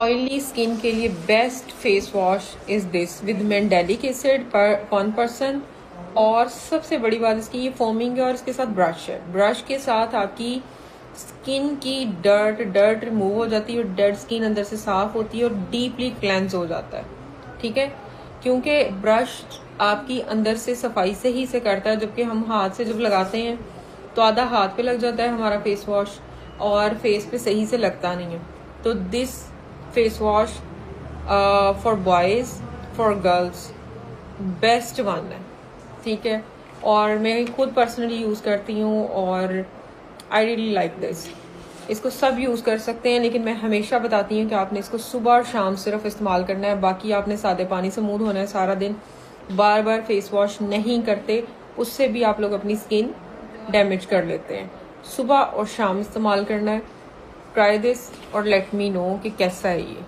Oily skin के लिए best face wash is this with mandelic acid पर 1%। और सबसे बड़ी बात इसकी ये फोमिंग है और इसके साथ ब्रश है। ब्रश के साथ आपकी स्किन की डर्ट रिमूव हो जाती है और डेड स्किन अंदर से साफ होती है और डीपली क्लेंस हो जाता है। ठीक है, क्योंकि ब्रश आपकी अंदर से सफाई से ही से करता है, जबकि हम हाथ से जब लगाते हैं तो आधा हाथ पे लग जाता है हमारा फेस वॉश और फेस पे सही से लगता नहीं है। तो this face wash for boys for girls best one है। ठीक है, और मैं खुद पर्सनली यूज़ करती हूँ और आई रियली लाइक दिस। इसको सब यूज़ कर सकते हैं, लेकिन मैं हमेशा बताती हूँ कि आपने इसको सुबह और शाम सिर्फ इस्तेमाल करना है। बाकी आपने सादे पानी से मुंह धोना है सारा दिन, बार बार फेस वॉश नहीं करते, उससे भी आप लोग अपनी स्किन डैमेज कर लेते हैं। सुबह और शाम इस्तेमाल करना है। ट्राई दिस और लेट मी नो कि कैसा है ये।